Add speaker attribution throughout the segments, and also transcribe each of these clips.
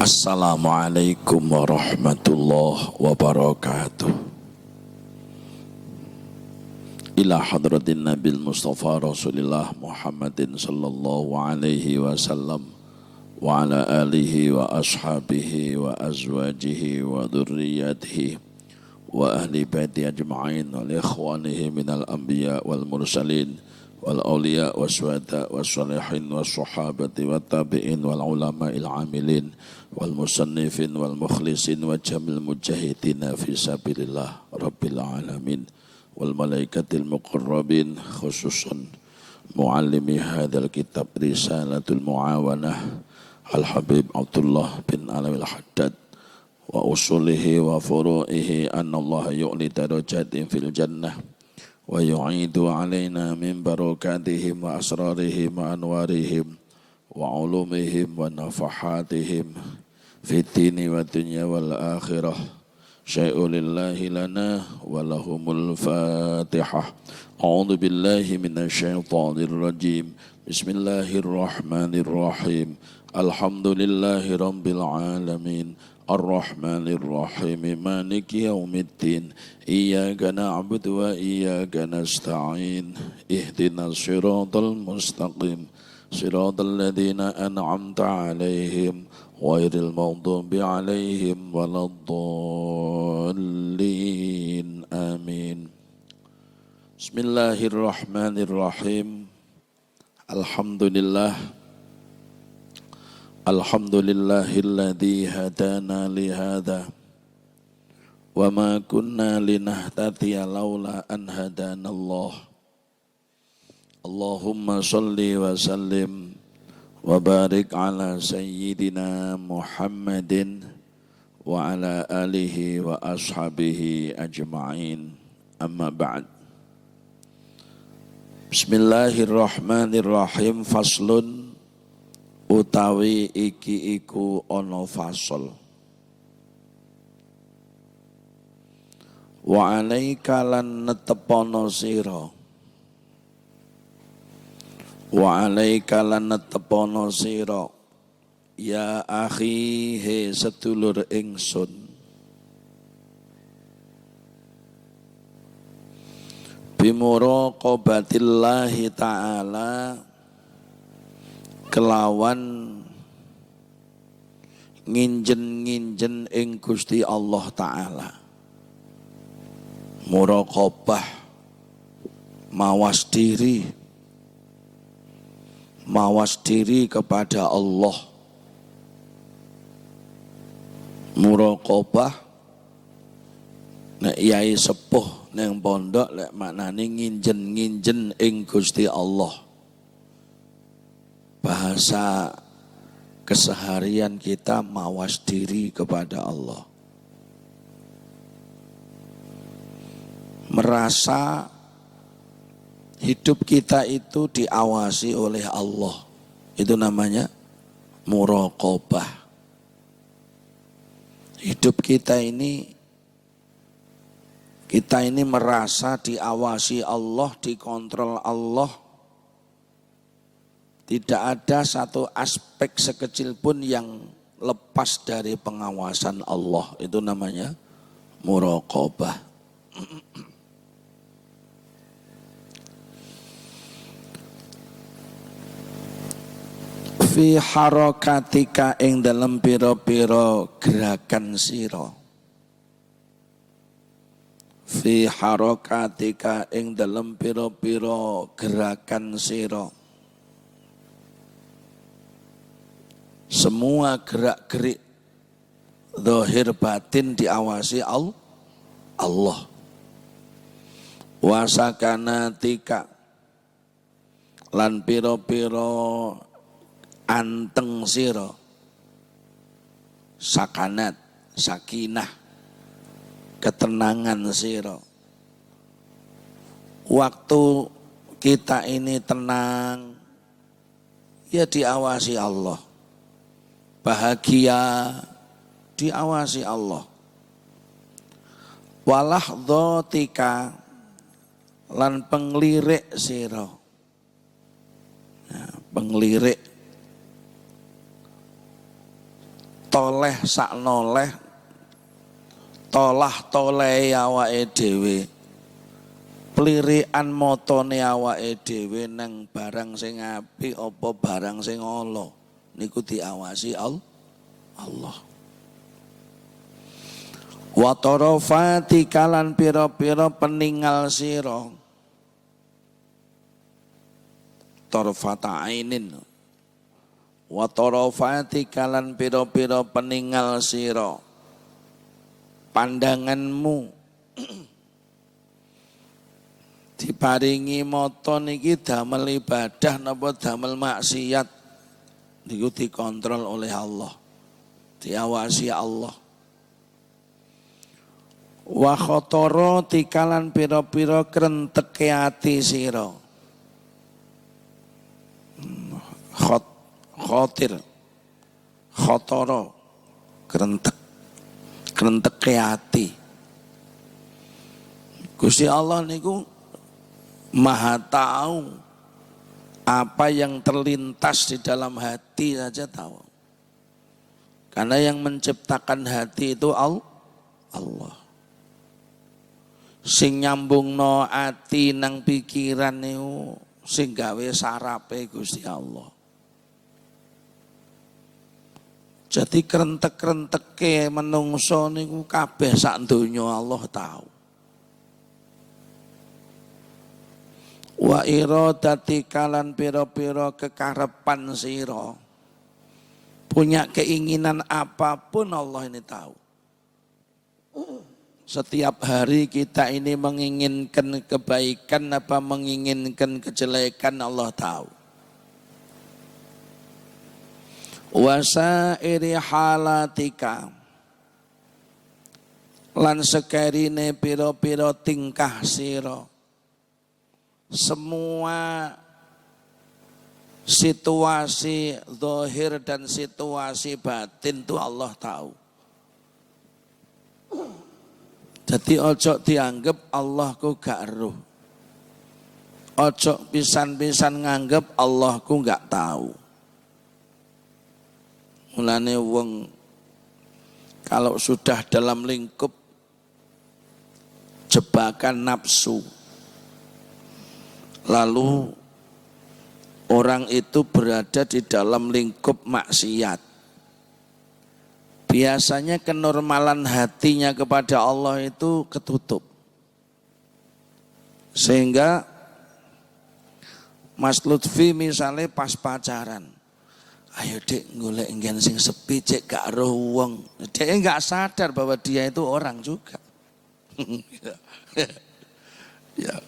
Speaker 1: Assalamualaikum warahmatullahi wabarakatuh. Ila hadratin Nabil Mustafa Rasulillah Muhammadin sallallahu alaihi wasallam wa ala alihi wa ashabihi wa azwajihi wa dhurriyyatihi wa ahli baiti ajma'in wa li ikhwanihi minal anbiya wal mursalin wal awliya wa syuhada wa salihin wa sahabati wa tabi'in wal ulama il amilin wal musannifin wal mukhlisin wa jamil mujahidina fi sabilillah rabbil alamin wal malaikatil muqarrabin khususan muallimi hadzal kitab risalatul muawanah al habib Abdullah bin Alawil Haddad wa usulihi wa furu'ihi annallaha yu'li darajatin fil jannah wa yu'idu alaina min barakatihim wa asrarihim wa anwarihim wa ulumihim wa nafahatihim fid dini wa dunya wal akhirah syai'u lillahi lana wa lahumul fatihah. A'udzu billahi minasyaitonir rajim. Bismillahirrahmanirrahim. Alhamdulillahi rabbil alamin. Ar-Rahmanir Rahim Maliki Yaumiddin Iyyaka na'budu wa iyyaka nasta'in Ihdinas siratal mustaqim Siratal ladzina an'amta 'alaihim ghairil maghdubi 'alaihim waladdallin. Amin. Bismillahirrahmanirrahim. Alhamdulillah. Alhamdulillahilladzi hadana lihada wa ma kunna linahtadiya laula an hadanallah. Allahumma shalli wa sallim wa barik ala sayyidina Muhammadin wa ala alihi wa ashabihi ajma'in. Amma ba'd. Bismillahirrahmanirrahim. Faslun utawi iki iku ana fasol. Wa alaika lan netepono sira. Wa alaika lan netepono sira. Ya akhi he sedulur ingsun. Bimuraqabatillahi ta'ala kelawan nginjen-nginjen ing Gusti Allah Ta'ala. Muraqabah, mawas diri kepada Allah. Muraqabah nek yai sepuh neng pondok lek maknane nginjen-nginjen ing Gusti Allah. Bahasa keseharian kita mawas diri kepada Allah. Merasa hidup kita itu diawasi oleh Allah. Itu namanya muraqabah. Hidup kita ini merasa diawasi Allah, dikontrol Allah. Tidak ada satu aspek sekecil pun yang lepas dari pengawasan Allah. Itu namanya muraqabah. Fi harakatika ing dalam pira-pira gerakan sira. Fi harakatika ing dalam pira-pira gerakan sira. Semua gerak-gerik zahir batin diawasi Allah. Wasakanatika lan pira-pira anteng sira. Sakanat, sakinah, ketenangan sira. Waktu kita ini tenang, ya diawasi Allah. Bahagia, diawasi Allah. Walahdhatika lan penglirik sira. Penglirik toleh sak noleh, tolah toleh awake dhewe, plirikan motone awake dhewe nang barang sing apik apa barang sing ala niku diawasi Allah. Wa tarafati kalan pira-pira peninggal sira, tarfata ainin. Wa tarafati kalan pira-pira peninggal sira, pandanganmu diparingi mata niki damel ibadah napa damel maksiat niku dikontrol oleh Allah, diawasi Allah. Wa khatara tikalan pira-pira krenteke ati sira, khatir khatara krenteke ati. Gusti Allah niku Maha tahu apa yang terlintas di dalam hati saja tahu. Karena yang menciptakan hati itu Allah. Sing nyambungno ati nang pikiran niku sing gawe sarape Gusti Allah. Jadi krentek-krenteke menungso niku kabeh sak donya Allah tahu. Wa iradati kalan pira-pira kekarepan sira, punya keinginan apapun Allah ini tahu. Setiap hari kita ini menginginkan kebaikan apa menginginkan kejelekan Allah tahu. Wasairi halatika lan sekerine pira-pira tingkah sira, semua situasi zahir dan situasi batin itu Allah tahu. Jadi ojo dianggap Allah ku gak eruh. Ojo pisan-pisan nganggep Allah ku gak tahu. Mulane wong kalau sudah dalam lingkup jebakan nafsu, lalu orang itu berada di dalam lingkup maksiat, biasanya kenormalan hatinya kepada Allah itu ketutup. Sehingga Mas Lutfi misalnya pas pacaran, ayo dek golek nggen sing sepi cek gak roh wong. Dek enggak sadar bahwa dia itu orang juga. Ya.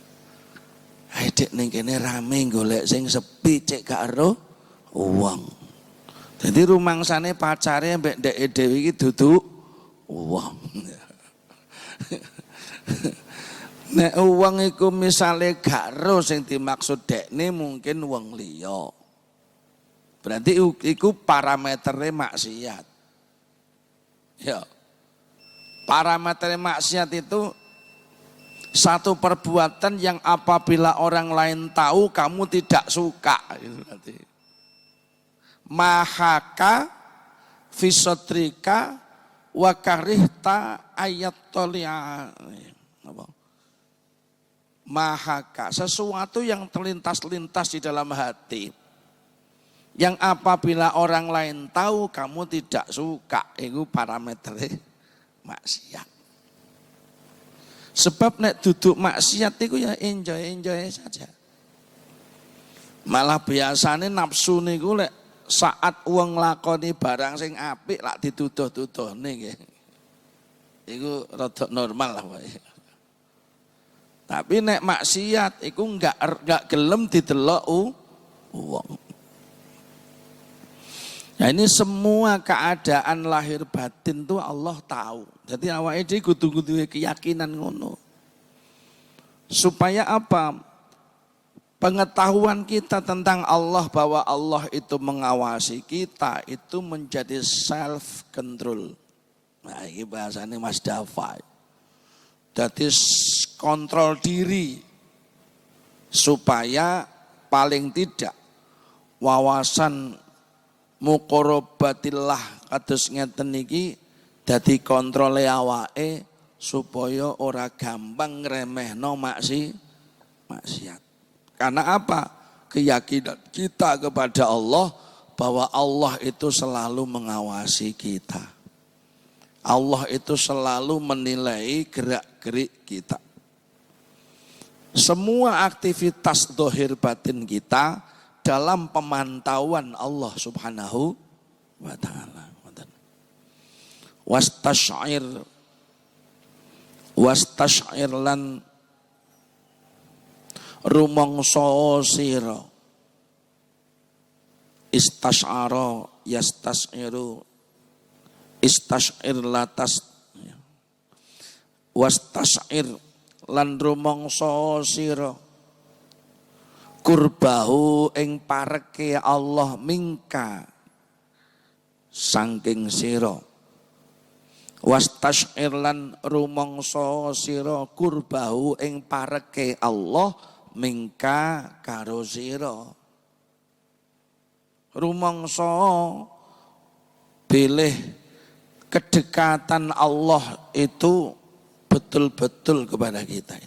Speaker 1: Ayo dek ning kene rame golek sing sepi cek gak roh wong. Jadi rumangsane pacare mbek ndeke dhewe iki dudu wong. Nek wong iku misale gak ro sing dimaksud dekne mungkin wong liya. Berarti iku parametere maksiat. Ya. Parametere maksiat itu satu perbuatan yang apabila orang lain tahu kamu tidak suka itu berarti. Mahaka fisotrika wakarihta ayat tolia. Mahaka, sesuatu yang terlintas-lintas di dalam hati, yang apabila orang lain tahu kamu tidak suka, itu parameter maksiat. Sebab nek duduk maksiat itu ya enjoy saja. Malah biasanya nafsu niku lek saat uang lakoni barang sing apik lak dituduh-tuduhne nggih. Iku rada normal lah wae. Tapi nek maksiat iku enggak gelem didelok wong. Nah ini semua keadaan lahir batin tuh Allah tahu. Jadi awake dhewe kudu keyakinan ngono. Supaya apa? Pengetahuan kita tentang Allah bahwa Allah itu mengawasi kita itu menjadi self control. Nah ini bahasanya Mas Dafai. Jadi kontrol diri supaya paling tidak wawasan muqorobatillah kados ngeten niki dadi kontrole awake supaya ora gampang ngremehno maksiat. Karena apa? Keyakinan kita kepada Allah bahwa Allah itu selalu mengawasi kita. Allah itu selalu menilai gerak-gerik kita. Semua aktivitas zahir batin kita dalam pemantauan Allah Subhanahu wa ta'ala. Wastash'ir lan rumangsa sira. Istash'ara yastas'iru. Istash'ir latas. Wastash'ir lan rumangsa sira. Kurbahu ing pareke Allah mingka saking sira. Wastash'ir lan rumangsa sira kurbahu ing pareke Allah mingka karo sira. Rumangsa bilih kedekatan Allah itu betul-betul kepada kita.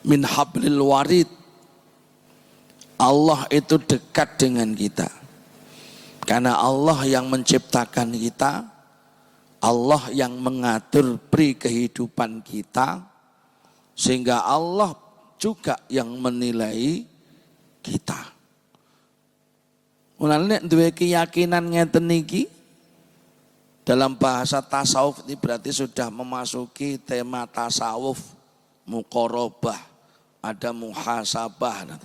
Speaker 1: Min hablil warid. Allah itu dekat dengan kita. Karena Allah yang menciptakan kita, Allah yang mengatur pri kehidupan kita, sehingga Allah juga yang menilai kita. Mulane duwe keyakinan ngeten niki dalam bahasa tasawuf ini berarti sudah memasuki tema tasawuf, muqarabah, ada muhasabah.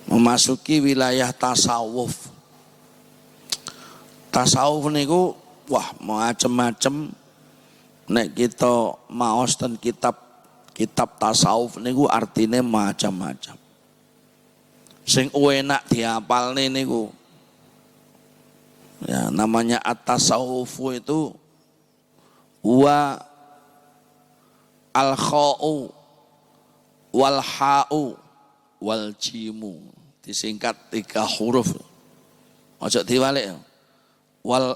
Speaker 1: Memasuki wilayah tasawuf. Tasawuf niku wah macem-macem. Nek kita maos ten kitab tasawuf niku artine macam-macam. Sing enak dihafalne niku. Ya, namanya at-tasawufu itu wa al-kha'u wal ha'u wal jimu. Disingkat 3 huruf. Ojo diwalik. Wal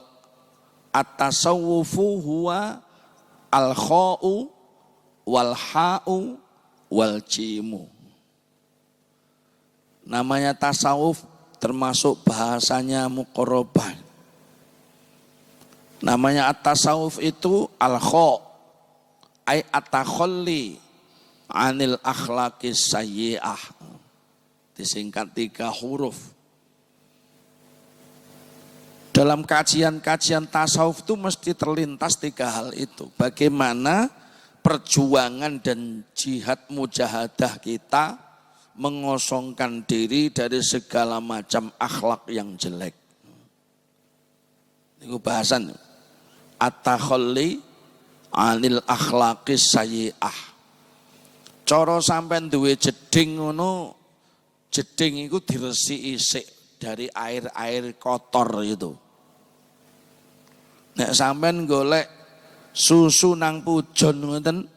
Speaker 1: at-tasawufu huwa al-kha'u wal ha'u wal jimu. Namanya tasawuf termasuk bahasanya muqarabah. Namanya at-tasawuf itu al-kha' ay at-takhalli anil akhlaqis sayyi'ah. Disingkat 3 huruf. Dalam kajian-kajian tasawuf itu mesti terlintas 3 hal itu. Bagaimana perjuangan dan jihad mujahadah kita mengosongkan diri dari segala macam akhlak yang jelek. Itu bahasan. At-takhalli anil akhlaqis sayyi'ah. Cara sampean duwe jeding ngono, jeding itu diresiki sik dari air-air kotor itu. Nek sampean golek susu nang pujon ngoten,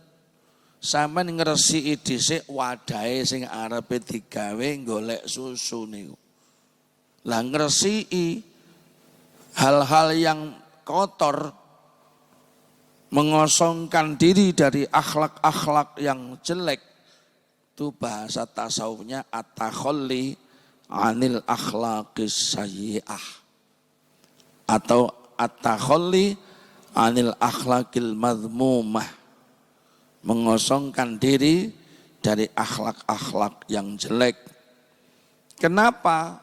Speaker 1: sampean ngresiki dhisik wadahe sing arepe digawe golek susu niku. Lah ngresiki hal-hal yang kotor, mengosongkan diri dari akhlak-akhlak yang jelek, itu bahasa tasawufnya at-takhalli anil akhlaqis sayyi'ah atau at-takhalli anil akhlaqil madhmumah, mengosongkan diri dari akhlak-akhlak yang jelek. Kenapa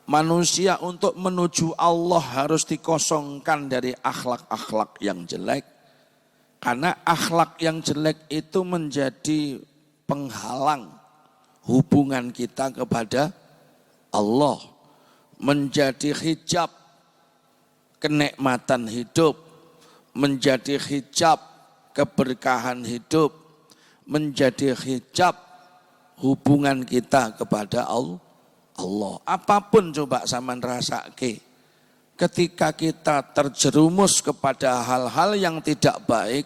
Speaker 1: manusia untuk menuju Allah harus dikosongkan dari akhlak-akhlak yang jelek? Karena akhlak yang jelek itu menjadi penghalang hubungan kita kepada Allah, menjadi hijab kenikmatan hidup, menjadi hijab keberkahan hidup, menjadi hijab hubungan kita kepada Allah. Apapun coba sampean rasake, ketika kita terjerumus kepada hal-hal yang tidak baik,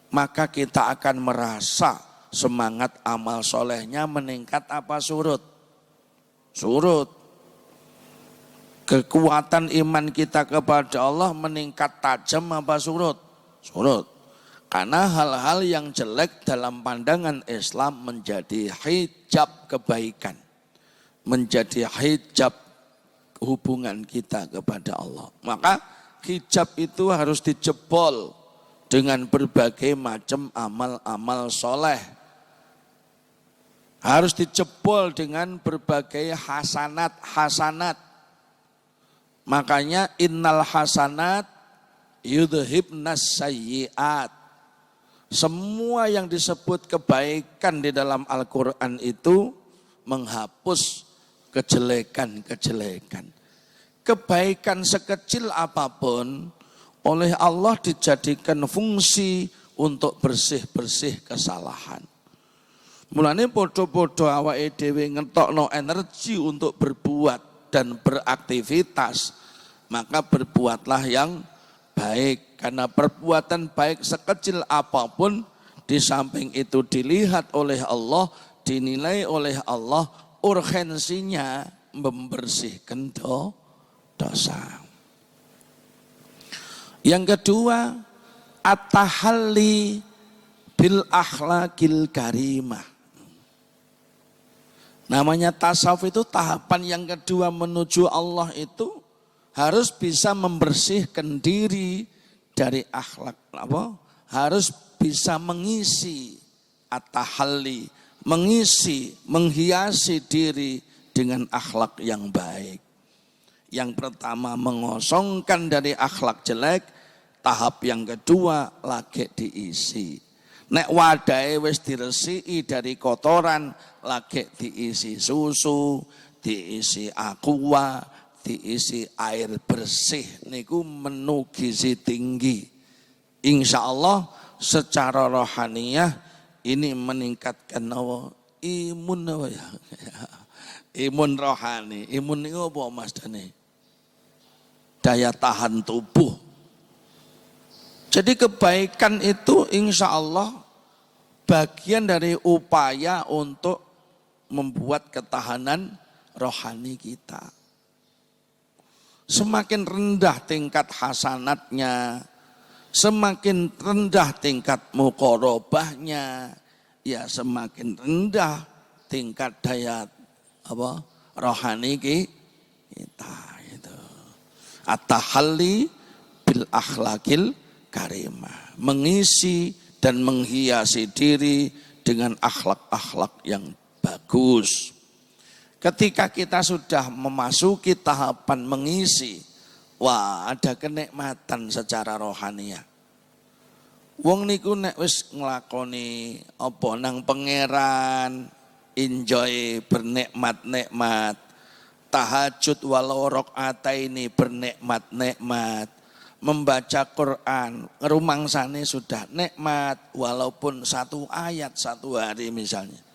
Speaker 1: maka kita akan merasa semangat amal solehnya meningkat apa surut? surut. Kekuatan iman kita kepada Allah meningkat tajam apa surut? Surut. Karena hal-hal yang jelek dalam pandangan Islam menjadi hijab kebaikan. Menjadi hijab hubungan kita kepada Allah. Maka hijab itu harus dijebol dengan berbagai macam amal-amal soleh. Harus dijebol dengan berbagai hasanat. Makanya innal hasanat yudhibnas sayyiat. Semua yang disebut kebaikan di dalam Al-Quran itu menghapus kejelekan-kejelekan. Kebaikan sekecil apapun oleh Allah dijadikan fungsi untuk bersih-bersih kesalahan. Mulane podo-podo awake dhewe ngetokno energi untuk berbuat dan beraktivitas, maka berbuatlah yang baik. Karena perbuatan baik sekecil apapun di samping itu dilihat oleh Allah, dinilai oleh Allah, urgensinya membersihkan dosa. Yang kedua, at-tahalli bil akhlaqil karimah. Namanya tasawuf itu tahapan yang kedua menuju Allah itu harus bisa membersihkan diri dari akhlak. Harus bisa mengisi at-tahalli, menghiasi diri dengan akhlak yang baik. Yang pertama mengosongkan dari akhlak jelek, tahap yang kedua lagi diisi. Nek wadahe wis diresiki dari kotoran, lagi diisi susu, diisi aqua, diisi air bersih, niku menu gizi tinggi. Insya Allah secara rohaniyah ini meningkatkan imun ya. Imun rohani. Imun itu apa Mas Dani? Daya tahan tubuh. Jadi kebaikan itu insya Allah bagian dari upaya untuk membuat ketahanan rohani kita. Semakin rendah tingkat hasanatnya, semakin rendah tingkat muqarabahnya, ya semakin rendah tingkat daya rohani kita itu. At-tahalli bil akhlaqil karimah, mengisi dan menghiasi diri dengan akhlak-akhlak yang bagus. Ketika kita sudah memasuki tahapan mengisi, wah ada kenikmatan secara rohaniah. Wong niku nek wis nglakoni apa nang pangeran, enjoy bernikmat-nikmat, tahajud walau rakaataini bernikmat-nikmat, membaca Quran, rumangsane sudah nikmat walaupun satu ayat satu hari misalnya.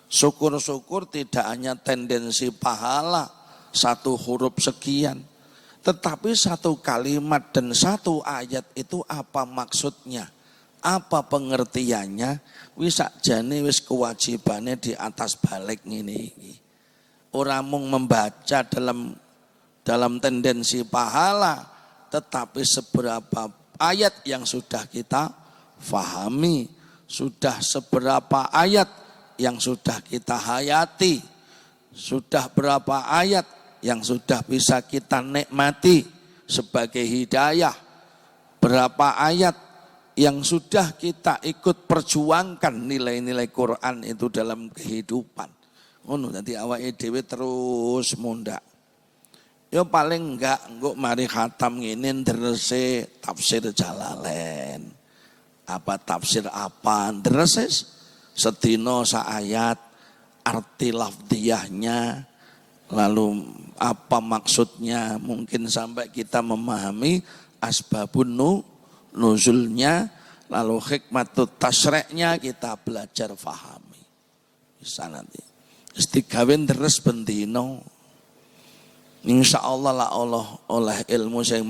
Speaker 1: Syukur-syukur tidak hanya tendensi pahala satu huruf sekian, tetapi satu kalimat dan satu ayat itu apa maksudnya, apa pengertiannya, wis sakjane wis kewajibannya di atas balik ngene iki. Ora mung membaca dalam tendensi pahala, tetapi seberapa ayat yang sudah kita fahami, sudah seberapa ayat yang sudah kita hayati, sudah berapa ayat yang sudah bisa kita nikmati sebagai hidayah, berapa ayat yang sudah kita ikut perjuangkan nilai-nilai Quran itu dalam kehidupan. Ngono dadi awake dhewe terus mundak. Ya paling enggak mari khatam ngene ndrese tafsir Jalalain. Apa tafsir apa ndrese sedina sak ayat, arti lafdhiyahnya, lalu apa maksudnya, mungkin sampai kita memahami asbabun nuzulnya, lalu hikmatut tasyri'nya kita belajar fahami. Bisa nanti. Istigawe ndres bendino. Insya Allah lah Allah oleh ilmu yang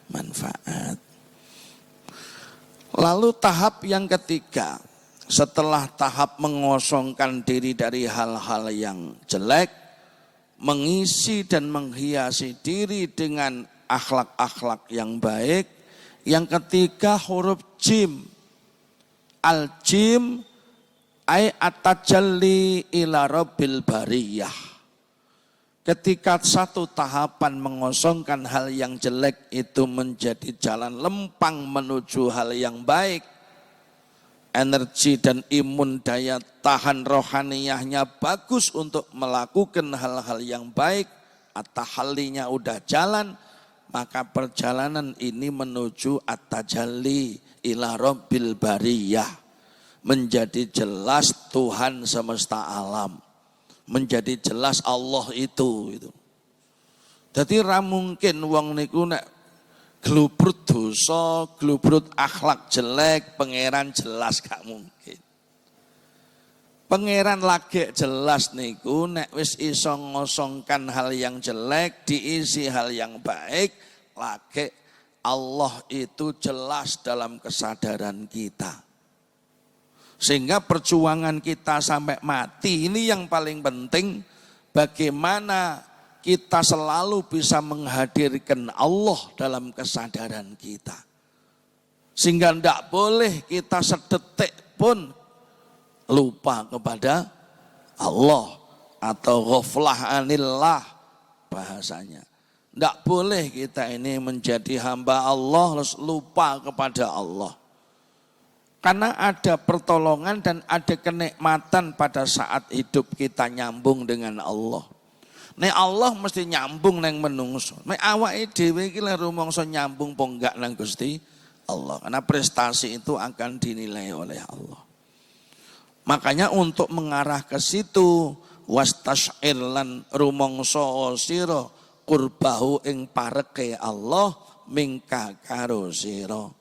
Speaker 1: manfaat. Lalu tahap yang ketiga, setelah tahap mengosongkan diri dari hal-hal yang jelek, mengisi dan menghiasi diri dengan akhlak-akhlak yang baik. Yang ketiga huruf jim. Al-jim ay at-tajalli ila rabbil bariyah. Ketika satu tahapan mengosongkan hal yang jelek itu menjadi jalan lempang menuju hal yang baik. Energi dan imun daya tahan rohaniyahnya bagus untuk melakukan hal-hal yang baik. At-tahallinya udah jalan, maka perjalanan ini menuju at-tajalli ila rabbil bariyah. Menjadi jelas Tuhan semesta alam. Menjadi jelas Allah itu. Jadi ra mungkin wong niku nek glubrut dosa, glubrut akhlak jelek, pangeran jelas gak mungkin. Pangeran lagi jelas niku nek wis iso ngosongkan hal yang jelek, diisi hal yang baik, lagi Allah itu jelas dalam kesadaran kita. Sehingga perjuangan kita sampai mati ini yang paling penting, bagaimana kita selalu bisa menghadirkan Allah dalam kesadaran kita. Sehingga tidak boleh kita sedetik pun lupa kepada Allah atau ghaflah anillah bahasanya. Tidak boleh kita ini menjadi hamba Allah terus lupa kepada Allah. Karena ada pertolongan dan ada kenikmatan pada saat hidup kita nyambung dengan Allah. Nek Allah mesti nyambung nang menungso. Nek awake dhewe iki lek rumangsa nyambung po enggak nang Gusti Allah. Karena prestasi itu akan dinilai oleh Allah. Makanya untuk mengarah ke situ wastas'ir lan rumangsa sira qurbahu ing pareke Allah mingka karo sira.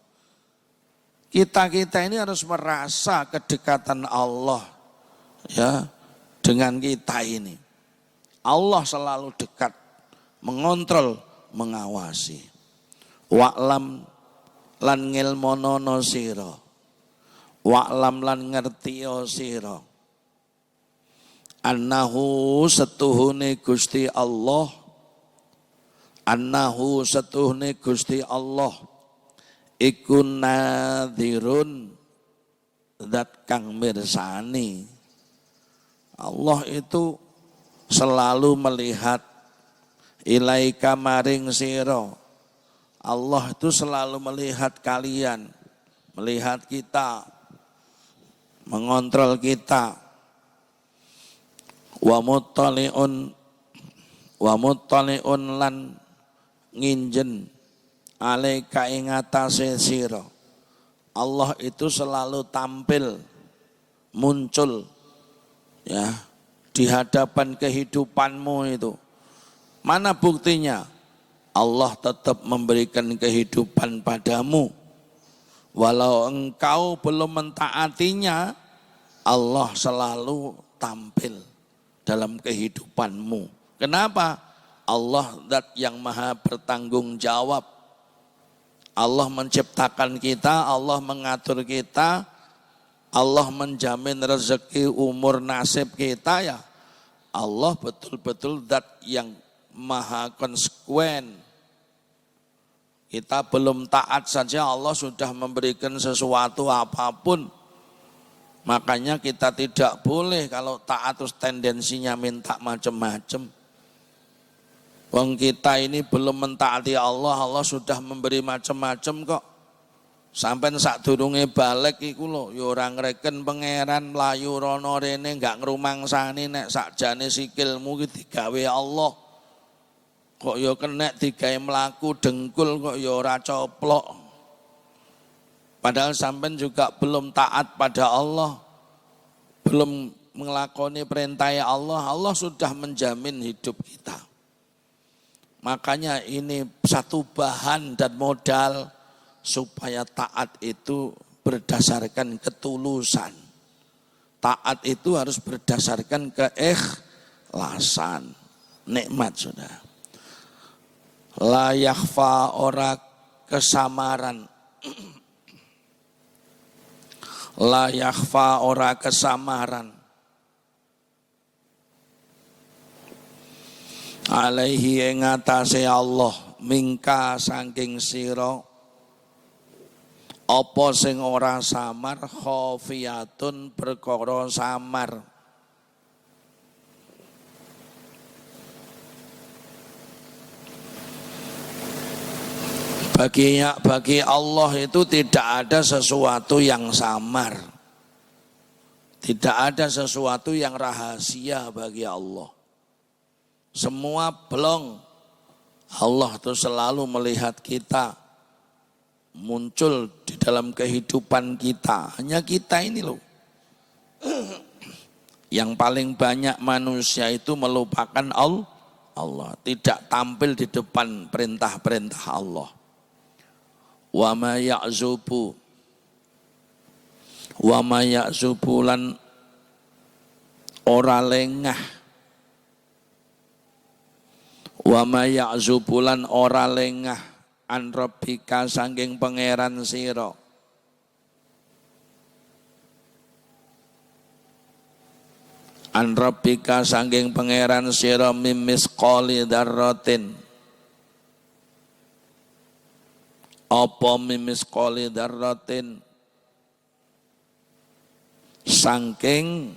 Speaker 1: Kita ini harus merasa kedekatan Allah ya dengan kita ini. Allah selalu dekat, mengontrol, mengawasi. Wa'lam lan ngilmonono sira. Wa'lam lan ngertiyo sira. Annahu setuhune Gusti Allah. Annahu setuhune Gusti Allah. Iku nadhirun zat kang mirsani. Allah itu selalu melihat ilaika maring sira. Allah itu selalu melihat kalian, melihat kita, mengontrol kita. Wa muttali'un lan nginjen alaika ing atase sira. Allah itu selalu tampil, muncul ya di hadapan kehidupanmu itu. Mana buktinya? Allah tetap memberikan kehidupan padamu. Walau engkau belum mentaatinya, Allah selalu tampil dalam kehidupanmu. Kenapa? Allah zat yang maha bertanggung jawab. Allah menciptakan kita, Allah mengatur kita, Allah menjamin rezeki umur nasib kita ya. Allah betul-betul zat yang maha konsekuen. Kita belum taat saja Allah sudah memberikan sesuatu apapun. Makanya kita tidak boleh kalau taat terus tendensinya minta macam-macam. Wong kita ini belum mentaati Allah, Allah sudah memberi macam-macam kok. Sampai sadurunge balik iku lho, ya ora ngreken pangeran mlayu rono rene enggak ngrumangsani nek sakjane sikilmu ki digawe Allah. Kok ya kenek digawe mlaku dengkul kok ya ora coplok. Padahal sampean juga belum taat pada Allah. Belum mengelakoni perintah Allah, Allah sudah menjamin hidup kita. Makanya ini satu bahan dan modal supaya taat itu berdasarkan ketulusan. Taat itu harus berdasarkan keikhlasan. Nikmat sudah. La yakhfa ora kesamaran. La yakhfa ora kesamaran. alaihi ing atase Allah mingka saking sira apa sing ora samar khafiyatun perkara samar. Bagi Allah itu tidak ada sesuatu yang samar. Tidak ada sesuatu yang rahasia bagi Allah. Semua belum. Allah itu selalu melihat kita muncul di dalam kehidupan kita. Hanya kita ini loh. Yang paling banyak manusia itu melupakan Allah. Tidak tampil di depan perintah-perintah Allah. Wa ma ya'zubu lan ora lengah. Wa ma ya'zubu lan ora lengah an rabbika saking pangeran sira. An rabbika saking pangeran sira mimis qali dzarratin. Apa mimis qali dzarratin saking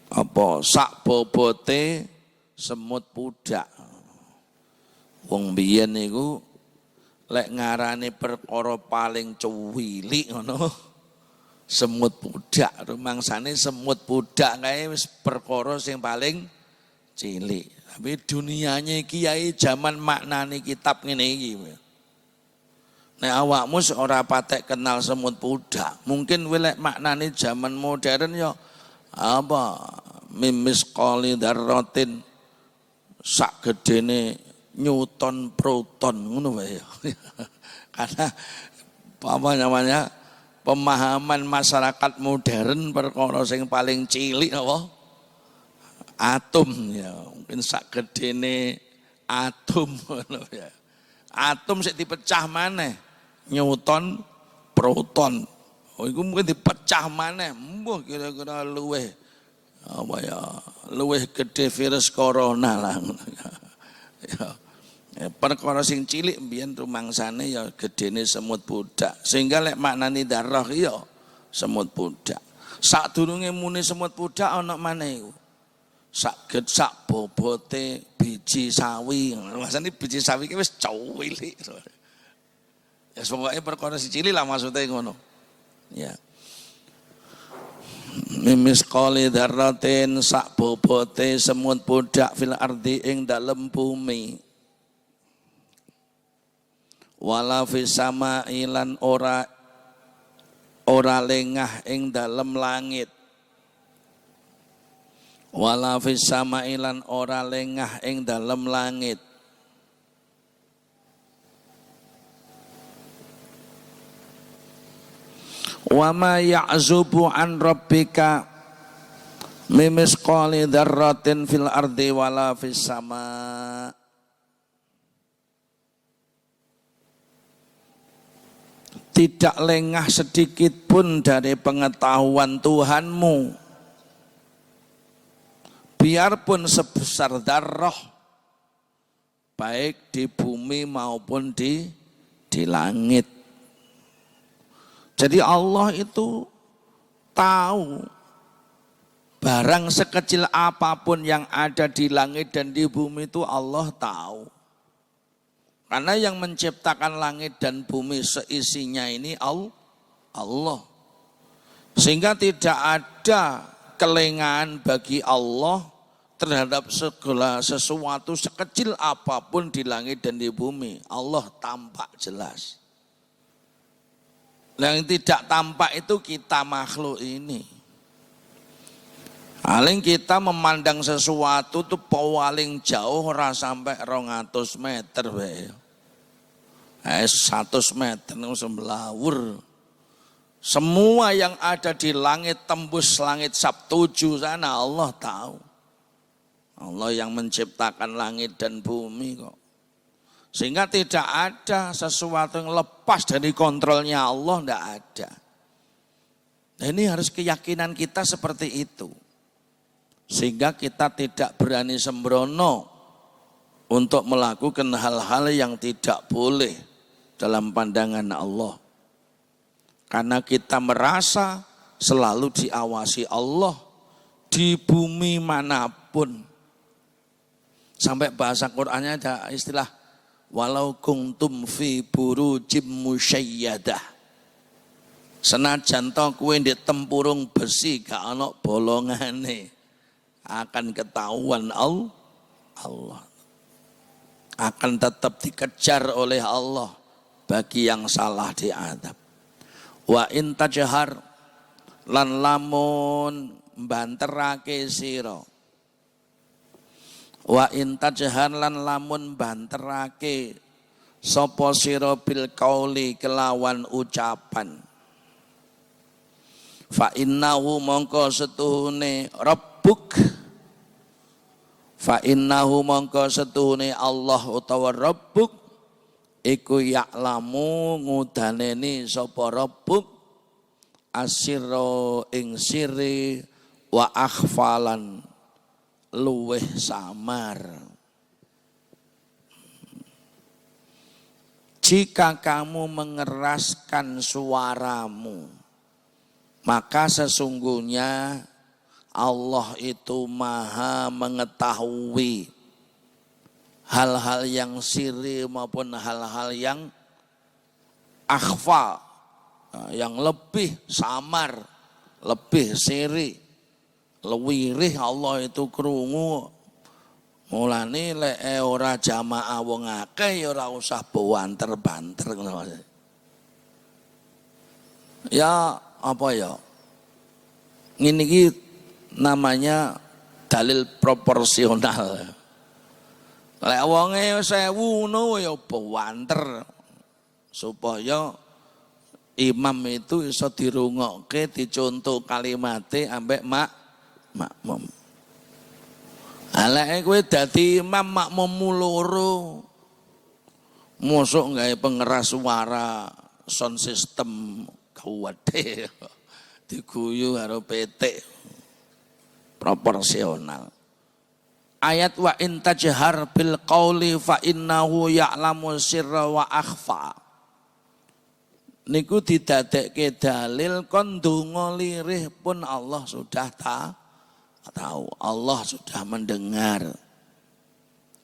Speaker 1: apa sak bobote semut pudak. Wong biyen niku lek ngarani perkara paling cuwilik ngono semut pudak, rumangsane semut pudak kae wis perkara sing paling cilik. Tapi dunianya kiai zaman maknani kitab ngene iki. Nek awakmu ora patek kenal semut pudak, mungkin welek maknane zaman modern ya apa mimis qali dzarratin sak gedene Newton proton ngono wae ya. Karena apa namanya pemahaman masyarakat modern perkara sing paling cilik apa atom ya, mungkin sak gedene atom ngono ya. Atom sik dipecah maneh Newton proton. Oh iku mungkin dipecah maneh. Mbah kira-kira luweh apa ya? Luweh gede virus corona lah. Ya, perkara sing cilik mbiyen rumangsane ya gedene semut pudak. Sehingga lek maknani darah ya semut pudak. Sadurunge muni semut pudak ana maneh iku. Sak bobote biji sawi. Maksudnya biji sawi ki wis cuwilik. Ya pokoke perkara cilik lah maksudnya ngono. Ya. Mimis qali dzarratin sak bobote semut pudak fil ardi ing dalem bumi. Wala fis samai lan ora lengah ing dalem langit. Wala fis samai lan ora lengah ing dalem langit. Wa ma ya'zubu an rabbika mimis qali dzarratin fil ardi wala fis sama. Tidak lengah sedikit pun dari pengetahuan Tuhanmu. Biarpun sebesar darah, baik di bumi maupun di langit. Jadi Allah itu tahu barang sekecil apapun yang ada di langit dan di bumi itu Allah tahu. Karena yang menciptakan langit dan bumi seisinya ini Allah. Sehingga tidak ada kelengahan bagi Allah terhadap segala sesuatu sekecil apapun di langit dan di bumi. Allah tampak jelas. Yang tidak tampak itu kita makhluk ini. Paling kita memandang sesuatu itu paling jauh ora sampai 200 meter wae. 100 meter itu semblawur. Semua yang ada di langit tembus langit Sabtuju sana Allah tahu. Allah yang menciptakan langit dan bumi kok. Sehingga tidak ada sesuatu yang lepas dari kontrolnya Allah, tidak ada. Nah, ini harus keyakinan kita seperti itu. Sehingga kita tidak berani sembrono untuk melakukan hal-hal yang tidak boleh dalam pandangan Allah. Karena kita merasa selalu diawasi Allah di bumi manapun. Sampai bahasa Qur'annya ada istilah walau kuntum fi burujim musyayyadah. Senajan to kowe ndek tempurung besi gak ana bolongane akan ketahuan Allah. Akan tetap dikejar oleh Allah bagi yang salah diadab. Wa in tajhar lan lamun banterake sira. Wa in tajhar lan lamun banterake sapa sira bil qauli kelawan ucapan. Fa innahu mongko setuhune rabbuk. Fa innahu mongko setuhune Allah utawa rabbuk iku ya'lamu ngudaneni sapa rabbuk asirra ing siri wa akhfalan luweh samar. Jika kamu mengeraskan suaramu, maka sesungguhnya Allah itu maha mengetahui hal-hal yang siri maupun hal-hal yang akhfa, yang lebih samar, lebih siri, lewirih Allah itu krungu. Mulane lek ora jamaah wong akeh ya ora usah banter-banter ngono. Ya apa ya? Ngene iki namanya dalil proporsional. Lek wonge 1000 ngono ya banter supaya imam itu iso dirungokke dicontoh kalimate ambek makmum. Alek kowe dadi imam makmummu loro. Mosok gawe pengeras suara sound system kuwede diguyu karo petik. Proporsional. Ayat wa in tajhar bil qauli fa innahu ya'lamu sirra wa akhfa. Niku didadekke dalil kon donga lirih pun Allah sudah tahu. Allah sudah mendengar.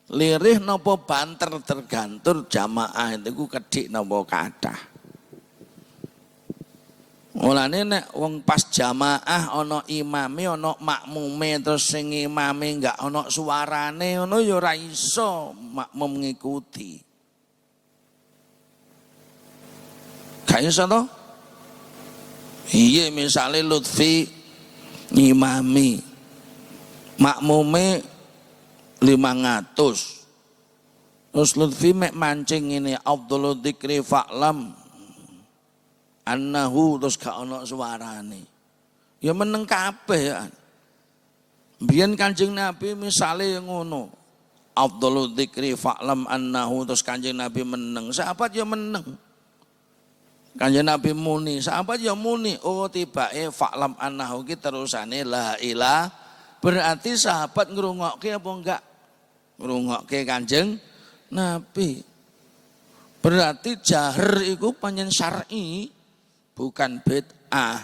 Speaker 1: Lirih napa banter tergantung jamaah itu kedik napa kathah. Mulane nek wong pas jamaah ana imame ana makmume terus sing imame enggak ana suarane ngono ya ora iso makmum ngikuti. Gak iso to? Iya misale Lutfi ngimami makmume 500. Terus Lutfi mek mancing ini Abdul Dzikri fa'lam annahu terus gak ana suarane. Ya meneng kabeh ya. Biyen Kanjeng Nabi misale ngono. Afdhalul dzikri fa'lam annahu terus Kanjeng Nabi meneng. Sahabat ya meneng. Kanjeng Nabi muni, sahabat ya muni. Oh tibake fa'lam annahu ki terusane la ilah. Berarti sahabat ngrungokke apa enggak? Ngrungokke Kanjeng Nabi. Berarti jahar iku panjen syar'i. Bukan bid'ah.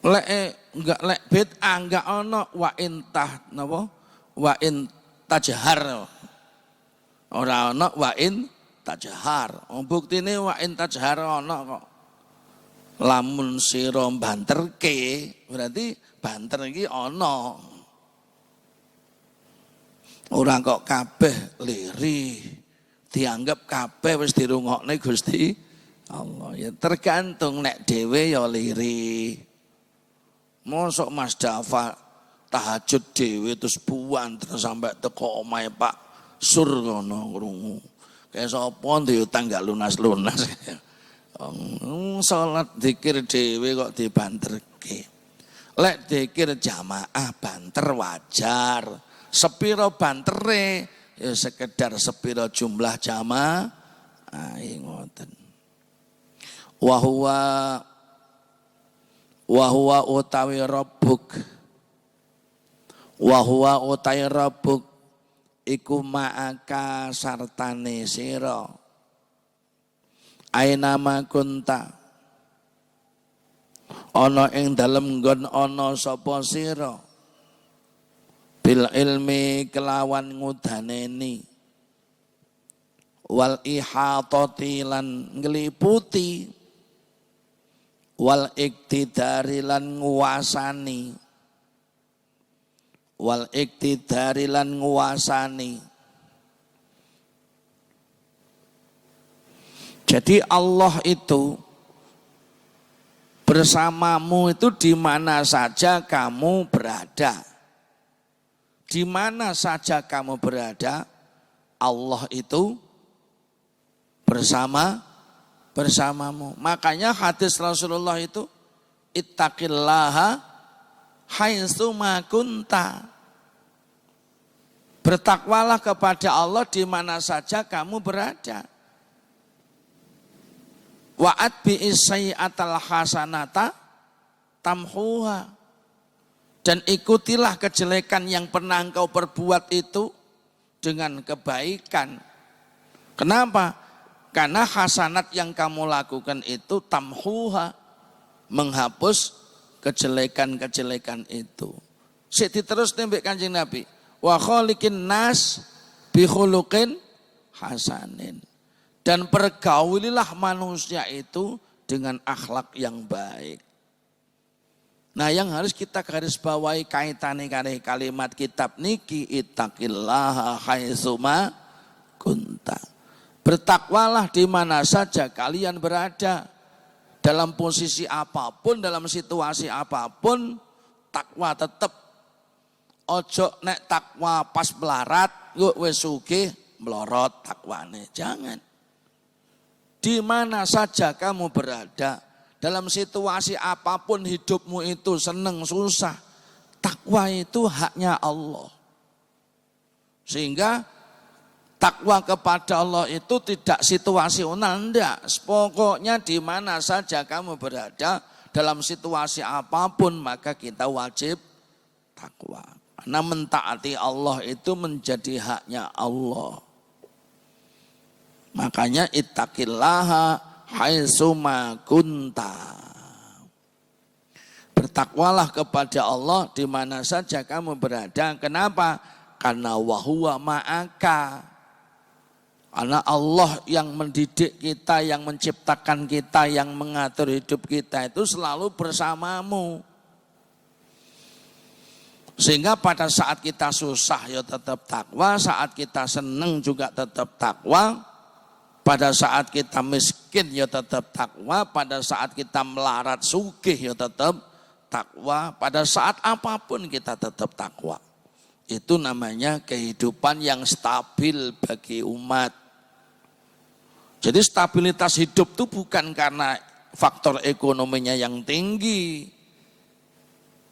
Speaker 1: Lek bid'ah enggak ono wa intah napa? Wa in tajhar. Ora ono wa in tajhar. Buktine wa in tajhar ono kok. Lamun sira banterke berarti banter iki ono. Ora kok kabeh lirih. Dianggap kabeh wis dirungokne Gusti Allah. Ya tergantung nek dhewe ya lirih. Mosok Mas Dafa tahajud dhewe terus buanter sampai teko omahe Pak Sur ngono krungu. Kayak sapa ndek utang gak lunas-lunas. Salat zikir dhewe kok dibanterke. Lek zikir jamaah banter wajar. Sepiro bantere ya sekedar sepiro jumlah jamaah. Ngoten. Wa huwa utawi rabbuk. Wa huwa utawi rabbuk iku ma'aka sartane sira aina ma kunta ana ing dalem nggon ana sapa sira bil ilmi kelawan ngudaneni wal ihatati lan ngliputi wal iktidari lan nguasani wal iktidari lan nguasani. Jadi Allah itu bersamamu itu di mana saja kamu berada. Di mana saja kamu berada, Allah itu bersamamu. Makanya hadis Rasulullah itu ittaqillaha haitsu ma kunta. Bertakwalah kepada Allah di mana saja kamu berada. Wa'at bi'isai'atal hasanata tamhuha. Dan ikutilah kejelekan yang pernah engkau perbuat itu dengan kebaikan. Kenapa? Karena hasanat yang kamu lakukan itu tamhuha, menghapus kejelekan-kejelekan itu. Sik diterus nembek Kanjeng Nabi. Wa khaliqin nas bi khuluqin hasanin. Dan pergaulilah manusia itu dengan akhlak yang baik. Nah, yang harus kita garis bawahi kaitane kali kalimat kitab niki ittaqillaha haitsu ma kunta. Bertakwalah di mana saja kalian berada, dalam posisi apapun, dalam situasi apapun, takwa tetap. Ojo nek takwa pas melarat, yuk wis sugih melorot takwane. Jangan. Di mana saja kamu berada, dalam situasi apapun hidupmu itu seneng susah, takwa itu haknya Allah. Sehingga takwa kepada Allah itu tidak situasional, enggak. Pokoknya di mana saja kamu berada, dalam situasi apapun, maka kita wajib takwa. Karena mentaati Allah itu menjadi haknya Allah. Makanya ittaqillaha haitsu ma kunta. Bertakwalah kepada Allah di mana saja kamu berada. Kenapa? Karena wahuwa ma'aka. Karena Allah yang mendidik kita, yang menciptakan kita, yang mengatur hidup kita itu selalu bersamamu. Sehingga pada saat kita susah ya tetap takwa, saat kita senang juga tetap takwa, pada saat kita miskin ya tetap takwa, pada saat kita melarat sugih ya tetap takwa, pada saat apapun kita tetap takwa. Itu namanya kehidupan yang stabil bagi umat. Jadi stabilitas hidup itu bukan karena faktor ekonominya yang tinggi.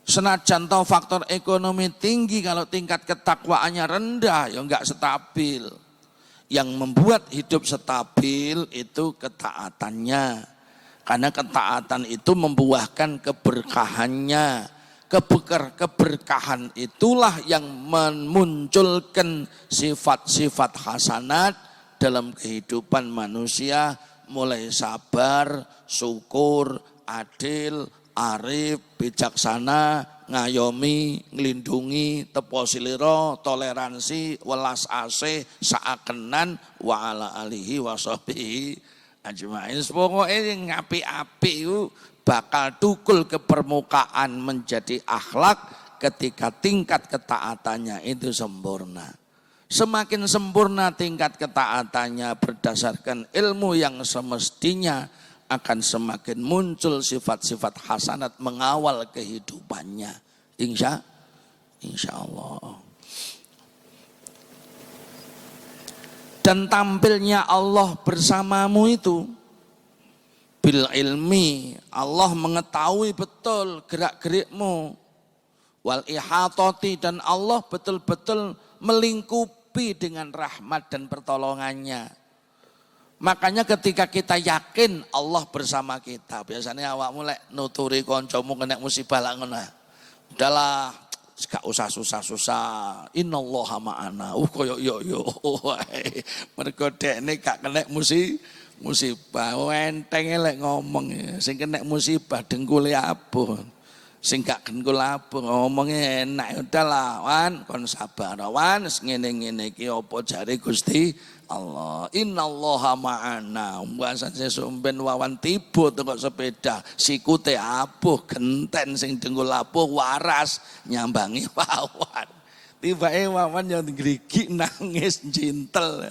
Speaker 1: Senajan tahu faktor ekonomi tinggi, kalau tingkat ketakwaannya rendah, ya enggak stabil. Yang membuat hidup stabil itu ketaatannya. Karena ketaatan itu membuahkan keberkahannya. Keberkahan itulah yang memunculkan sifat-sifat hasanat dalam kehidupan manusia, mulai sabar, syukur, adil, arif, bijaksana, ngayomi, ngelindungi, tepo siliro, toleransi, welas asih, saakenan, wa ala alihi wa sahbihi ajmain. Pokoknya ngapi-api itu bakal tukul ke permukaan menjadi akhlak ketika tingkat ketaatannya itu sempurna. Semakin sempurna tingkat ketaatannya berdasarkan ilmu yang semestinya, akan semakin muncul sifat-sifat hasanat mengawal kehidupannya. Insya Allah. Dan tampilnya Allah bersamamu itu bil ilmi, Allah mengetahui betul gerak-gerikmu. Wal ihatati, dan Allah betul-betul melingkupi dengan rahmat dan pertolongannya. Makanya ketika kita yakin Allah bersama kita, biasanya awak mulai nuturi koncomu kena musibah lah ngono. Udahlah, gak usah susah-susah. Innallaha ma'ana. Koyo yo wae. Mergo dekne gak kena musibah. Entenge lek ngomong sing kena musibah dengkule abuh. Sing gak dengkul abuh ngomongnya enak udah lah wan kon sabar wan ngene-ngene iki apa jare Gusti Allah. Innallaha ma'ana. Mbasan sesumben wawan tiba tengok sepeda sikute abuh genten sing dengkul abuh waras nyambangi wawan. Tibake wawan yang grigi nangis jintel.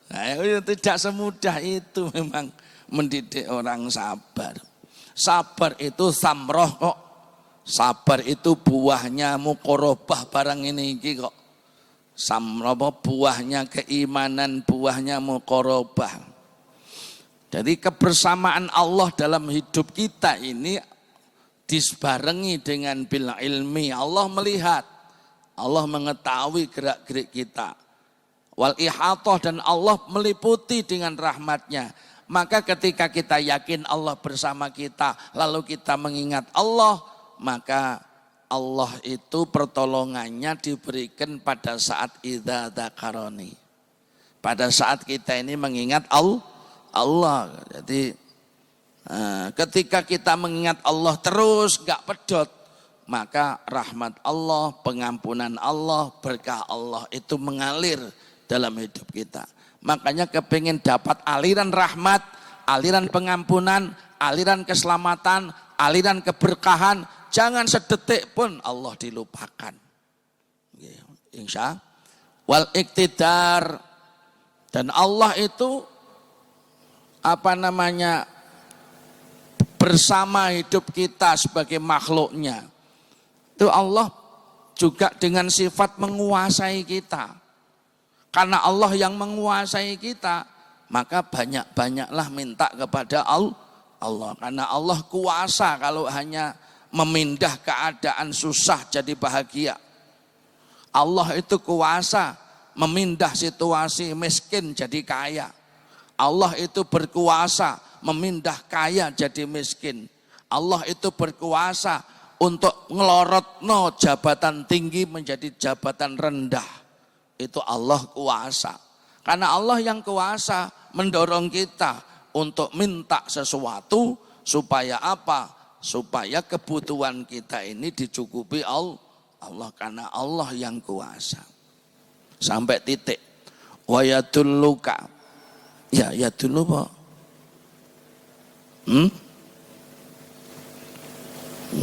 Speaker 1: Nah, tidak semudah itu memang mendidik orang sabar. Sabar itu samroh kok. Sabar itu buahnya muqarabah barang ini kok. Samroh buahnya keimanan, buahnya muqarabah. Jadi kebersamaan Allah dalam hidup kita ini disbarengi dengan bil ilmi. Allah melihat, Allah mengetahui gerak-gerik kita. Wal ihatah, dan Allah meliputi dengan rahmatnya. Maka ketika kita yakin Allah bersama kita, lalu kita mengingat Allah, maka Allah itu pertolongannya diberikan pada saat idza dzakaroni. Pada saat kita ini mengingat Allah. Jadi ketika kita mengingat Allah terus gak pedot, maka rahmat Allah, pengampunan Allah, berkah Allah itu mengalir dalam hidup kita. Makanya kepingin dapat aliran rahmat, aliran pengampunan, aliran keselamatan, aliran keberkahan, jangan sedetik pun Allah dilupakan. Insya wal iktidar, dan Allah itu bersama hidup kita sebagai makhluknya. Itu Allah juga dengan sifat menguasai kita. Karena Allah yang menguasai kita, maka banyak-banyaklah minta kepada Allah. Karena Allah kuasa kalau hanya memindah keadaan susah jadi bahagia. Allah itu kuasa memindah situasi miskin jadi kaya. Allah itu berkuasa memindah kaya jadi miskin. Allah itu berkuasa untuk ngelorotno jabatan tinggi menjadi jabatan rendah. Itu Allah kuasa. Karena Allah yang kuasa mendorong kita untuk minta sesuatu supaya apa? Supaya kebutuhan kita ini dicukupi Allah, karena Allah yang kuasa. Sampai titik. Wa yadulluka. Ya dulu Pak.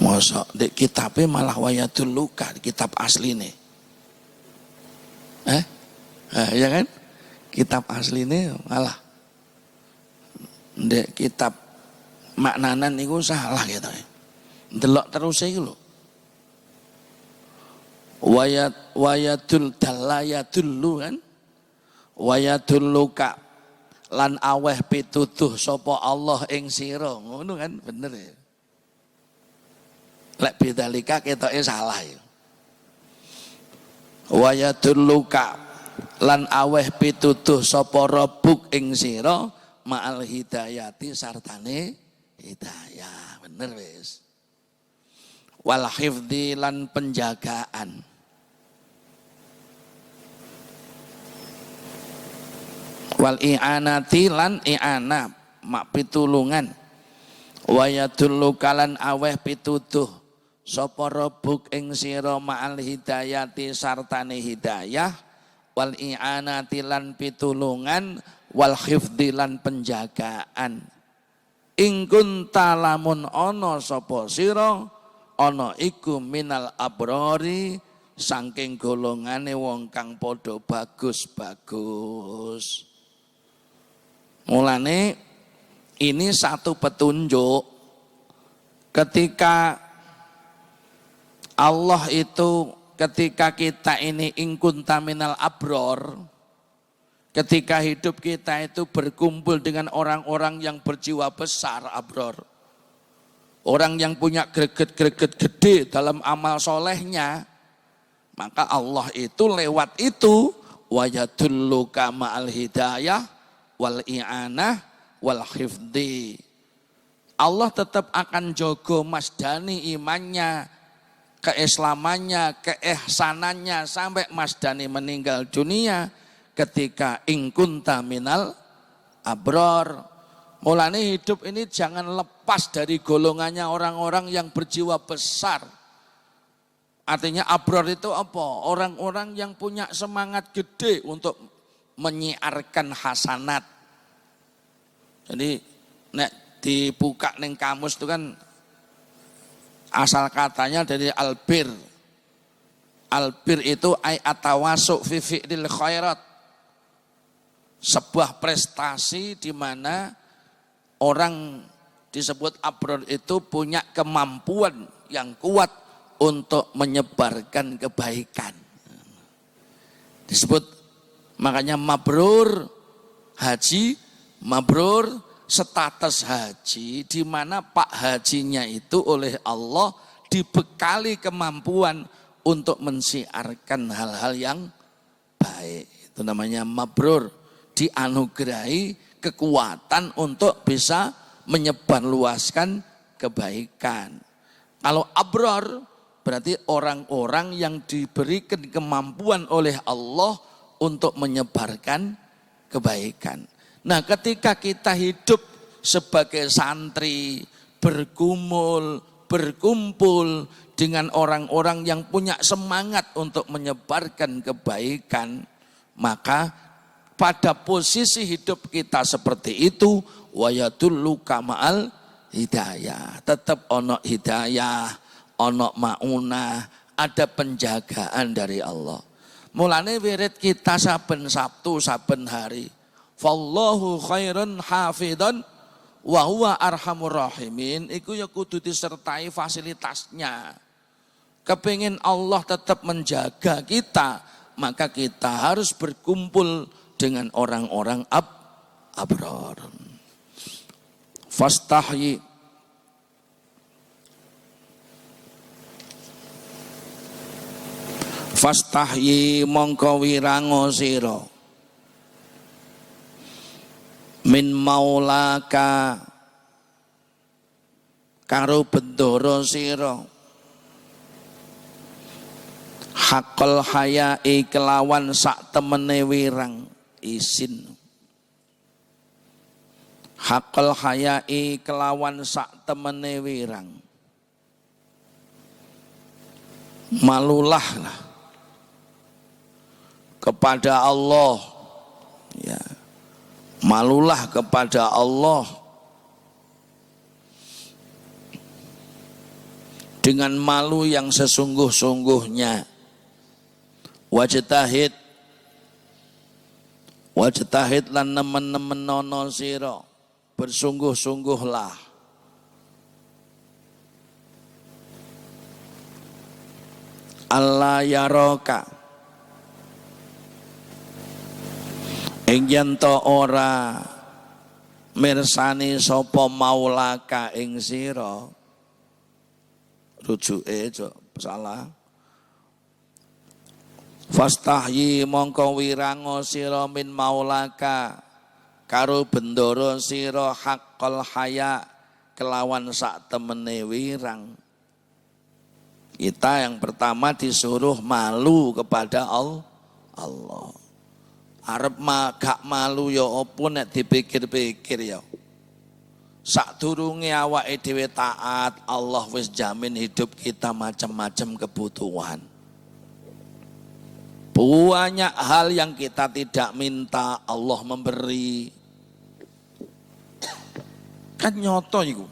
Speaker 1: Masa di kitabnya malah wa yadulluka, kitab asli nih. Ya kan? Kitab asli nih malah. Ndek kitab maknanan itu salah gitu. Delok terus iki lho. Wayadul dalayadullu kan. Wayadulluka lan aweh pituduh sapa Allah ing sira. Ngono kan bener ya. Lek bidzalika ketoke salah ya. Wayadulluka lan aweh pituduh sapa Rabbuk ing sira ma'al hidayati sartane hidayah. Bener wis. Wal hifdzi lan penjagaan. Wal i'anati lan i'ana mak pitulungan. Wa yadulluka lan aweh pituduh sapa Rabbuk ing sira ma'al hidayati sartane hidayah. Wal i'anati lan pitulungan, wal hifdzi lan penjagaan. Ing kunta lamun ana sapa sira ana iku minal abrori saking golongane wong kang padha bagus-bagus. Mulane ini satu petunjuk ketika Allah itu, ketika kita ini ingkunta minal abror, ketika hidup kita itu berkumpul dengan orang-orang yang berjiwa besar abror, orang yang punya greget-greget gede dalam amal solehnya, maka Allah itu lewat itu wa yadulluka ma'al hidayah wal i'anah wal hifdzi. Allah tetap akan jogo masdani imannya keislamannya, keihsanannya sampai Mas Dani meninggal dunia ketika ingkunta minal abror. Mulane hidup ini jangan lepas dari golongannya orang-orang yang berjiwa besar. Artinya abror itu apa? Orang-orang yang punya semangat gede untuk menyiarkan hasanat. Jadi nek dibuka ning kamus itu kan asal katanya dari albir. Albir itu ay atawasuk fi fi'lil khairat. Sebuah prestasi di mana orang disebut abror itu punya kemampuan yang kuat untuk menyebarkan kebaikan. Disebut makanya mabrur haji, mabrur status haji, di mana Pak Hajinya itu oleh Allah dibekali kemampuan untuk mensiarkan hal-hal yang baik. Itu namanya mabrur, dianugerahi kekuatan untuk bisa menyebarluaskan kebaikan. Kalau abror berarti orang-orang yang diberikan kemampuan oleh Allah untuk menyebarkan kebaikan. Nah, ketika kita hidup sebagai santri, berkumpul dengan orang-orang yang punya semangat untuk menyebarkan kebaikan, maka pada posisi hidup kita seperti itu, wayadullu kama'al hidayah. Tetap ono hidayah, ono maunah, ada penjagaan dari Allah. Mulane wirid kita saben Sabtu, saben hari. Fallahu khairun hafidhan wa huwa arhamur rahimin. Iku ya kudu disertai fasilitasnya. Kepingin Allah tetap menjaga kita, maka kita harus berkumpul dengan orang-orang abror. Fastahyi mongko wirango sira min maulaka karo bendoro sira hakul hayai kelawan sak temene wirang isin. Hakul hayai kelawan sak temene wirang, malulah lah kepada Allah, ya, malulah kepada Allah dengan malu yang sesungguh-sungguhnya. Wajtahid lan nemen-nemen nono sira, bersungguh-sungguhlah. Allah yaroka ing yen to ora mirsani sapa maulaka ing sira, rujuke salah. Fastahyi mongko wirango sira min maulaka karo bendoro sira haqqal haya kelawan sak temene wirang. Kita yang pertama disuruh malu kepada Allah. Arep gak malu ya apa nek dipikir-pikir ya. Sadurunge awake dhewe taat, Allah wis jamin hidup kita macam-macam kebutuhan. Banyak hal yang kita tidak minta, Allah memberi. Kan nyoto iku.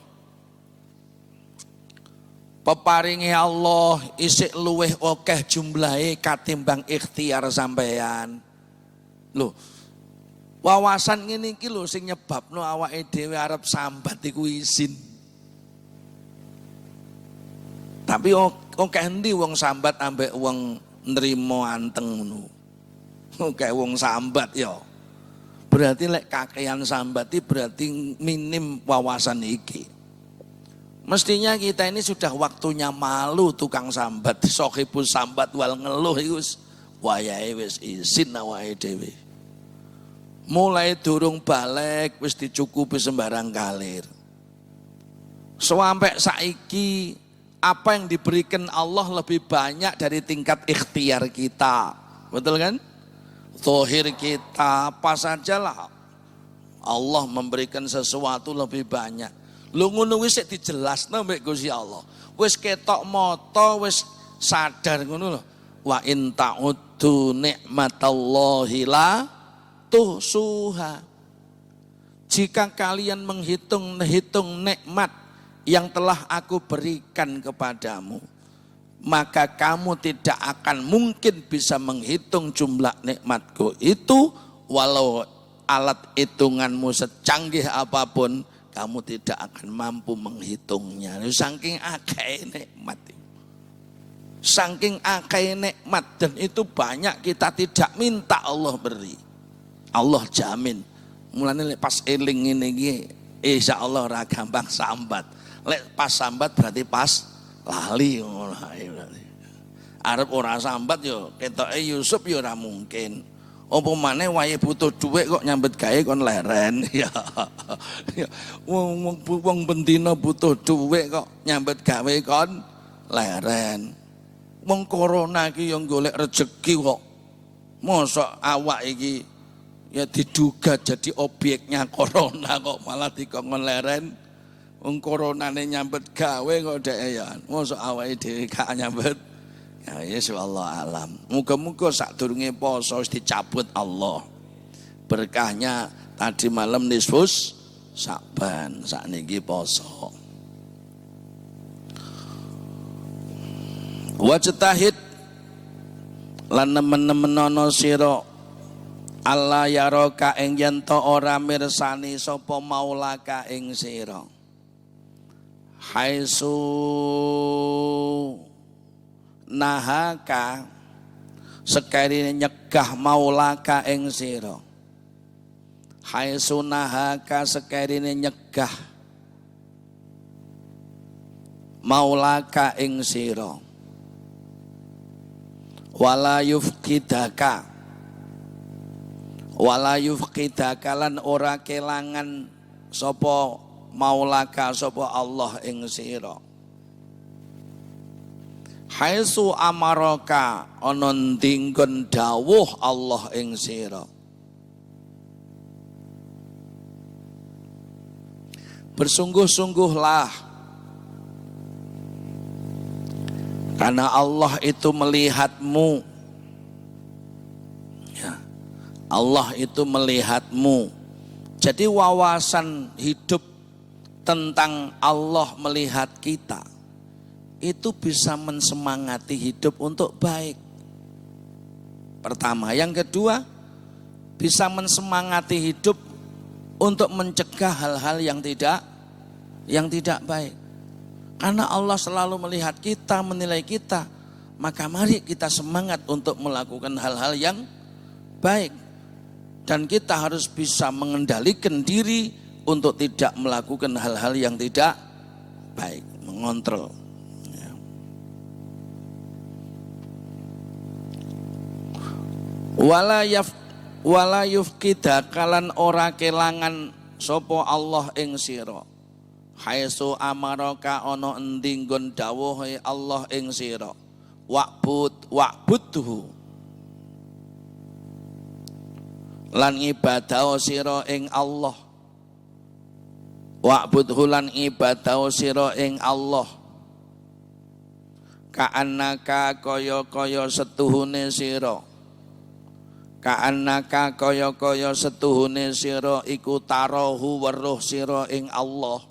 Speaker 1: Peparinge Allah isik luweh akeh jumlahe katimbang ikhtiar sampean. Loh, wawasan ngene iki lho sing nyebabno awake dhewe arep sambat iku izin. Tapi akeh endi wong sambat ambek wong nrimo anteng ngono. Akeh wong sambat ya. Berarti lek kakean sambat iki berarti minim wawasan iki. Mestinya kita ini sudah waktunya malu tukang sambat, sohibus sambat wal ngeluh iku wayahe wis izin awake dhewe. Mulai durung balik wis dicukupi sembarang kalir. Sampai saiki apa yang diberikan Allah lebih banyak dari tingkat ikhtiar kita. Betul kan? Zahir kita apa sajalah Allah memberikan sesuatu lebih banyak. Lu ngono wis dijelasno mbek Gusti Allah. Wis ketok mata, wis sadar ngono lho. Wa in ta'uddu nikmatallahi la tuhsuha. Jika kalian menghitung nikmat yang telah aku berikan kepadamu, maka kamu tidak akan mungkin bisa menghitung jumlah nikmatku itu, walau alat hitunganmu secanggih apapun, kamu tidak akan mampu menghitungnya. Saking akeh nikmat, saking akeh nikmat, dan itu banyak kita tidak minta Allah beri. Allah jamin. Mulane pas eling ngene iki insyaallah ora gampang sambat. Lek pas sambat berarti pas lali ngono ae berarti. Arep ora sambat yo ketoke Yusuf yo ora mungkin. Apa maneh wae butuh dhuwit kok nyambet gawe kon leren ya. Wong bendina butuh dhuwit kok nyambet gawe kon leren. Wong corona iki yo golek rejeki kok. Mosok awak iki ya diduga jadi objeknya corona kok malah dikongkon leren. Wong coronane nyambet gawe kok dhek ya. Mosok awake dhewe gak nyambet. Ya yes wallah alam. Muga-muga sadurunge poso wis dicabut Allah. Berkahnya tadi malam nisfus Sa'ban, sakniki poso. Wajtahid lan nemen-nemen ana sira Allah yaraka ing yen to ora mirsani sapa maulaka ing sira. Haitsu nahaka sekarine nyegah maulaka ing sira. Haitsu nahaka sekarine nyegah maulaka ing sira. Wala yufqidaka lan ora kelangan sapa maulaka sapa Allah ing sira. Haitsu amaraka ana ndinggon dawuh Allah ing sira. Bersungguh-sungguhlah karena Allah itu melihatmu. Ya. Allah itu melihatmu. Jadi wawasan hidup tentang Allah melihat kita itu bisa mensemangati hidup untuk baik. Pertama, yang kedua bisa mensemangati hidup untuk mencegah hal-hal yang tidak baik. Karena Allah selalu melihat kita, menilai kita, maka mari kita semangat untuk melakukan hal-hal yang baik. Dan kita harus bisa mengendalikan diri untuk tidak melakukan hal-hal yang tidak baik, mengontrol. Wala yufqida kalan ora kelangan sapa Allah ing sira. Haitsu amaraka ana endi nggon dawuhe Allah ing sira. Wa'budhu lan ibadah sira ing Allah. Wa'budhu lan ibadah sira ing Allah. Ka'annaka kaya-kaya setuhune sira. Ka'annaka kaya-kaya setuhune sira iku tarahu weruh sira ing Allah.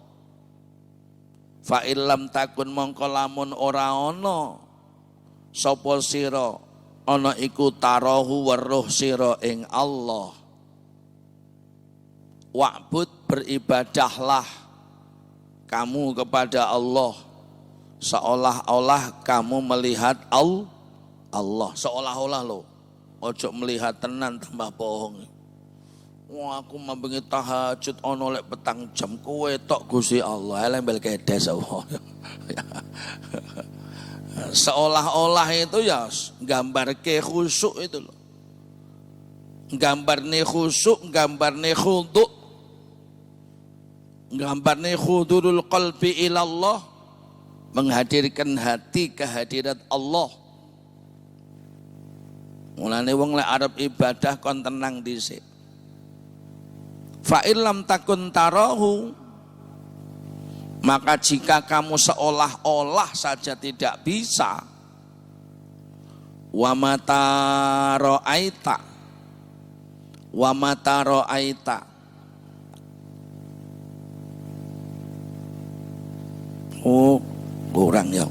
Speaker 1: Fa illam takun mongko lamun ora ana sapa sira ana iku tarahu weruh sira ing Allah. Wa'bud beribadahlah kamu kepada Allah seolah-olah kamu melihat Allah. Seolah-olah lo. Ojo melihat tenan tambah bohong. Wah aku mambengi tahajud ono lek petang jam kowe tok Gusti Allah elembel kedes Allah. Seolah-olah itu ya gambarke khusyuk itu loh. Gambarne khusyuk, gambarne khudu'. Gambarne khudurul qalbi ilallah. menghadirkan hati kehadirat Allah. Mulane wong lek arep ibadah kon tenang dhisik. Fa illam takun tarahu, maka jika kamu seolah-olah saja tidak bisa, wa mata ra'aita, oh kurang ya.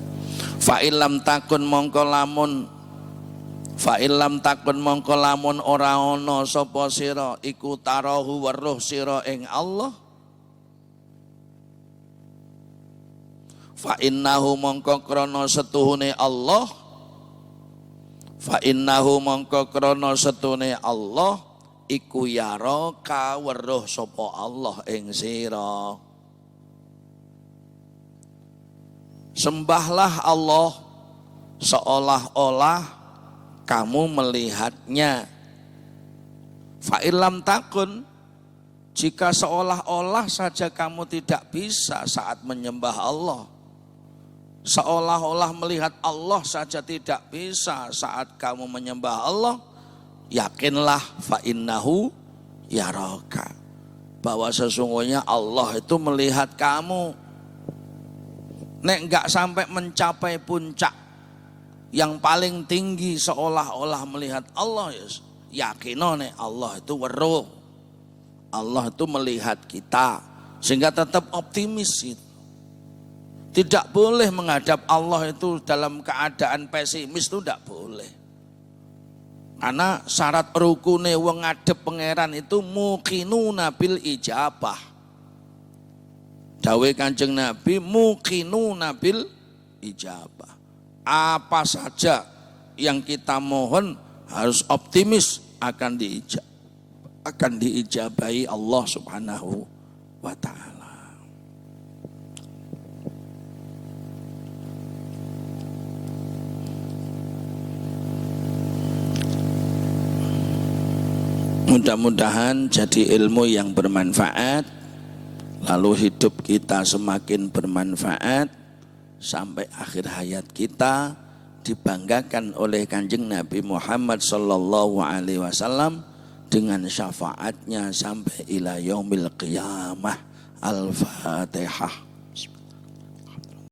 Speaker 1: Fa illam takun mongko lamun ora ana sapa sira iku tarahu weruh sira ing Allah, fa innahu mongko krana setuhune Allah, iku yaraka weruh sapa Allah ing sira. Sembahlah Allah seolah-olah kamu melihatnya. Fa illam takun, jika seolah-olah saja kamu tidak bisa saat menyembah Allah, seolah-olah melihat Allah saja tidak bisa saat kamu menyembah Allah, yakinlah fa innahu yaraka, bahwa sesungguhnya Allah itu melihat kamu. Nek enggak sampai mencapai puncak yang paling tinggi seolah-olah melihat Allah, yakinone Allah itu weruh, Allah itu melihat kita, sehingga tetap optimis itu. Tidak boleh menghadap Allah itu dalam keadaan pesimis, itu tidak boleh. Karena syarat rukune wong ngadep pangeran itu muqinuna bil ijabah. Dawe Kanjeng Nabi muqinuna bil ijabah. Apa saja yang kita mohon harus optimis akan diijabahi Allah Subhanahu wa ta'ala. Mudah-mudahan jadi ilmu yang bermanfaat, lalu hidup kita semakin bermanfaat sampai akhir hayat kita, dibanggakan oleh Kanjeng Nabi Muhammad sallallahu alaihi wasallam dengan syafaatnya sampai ila yaumil qiyamah. Al-Fatihah.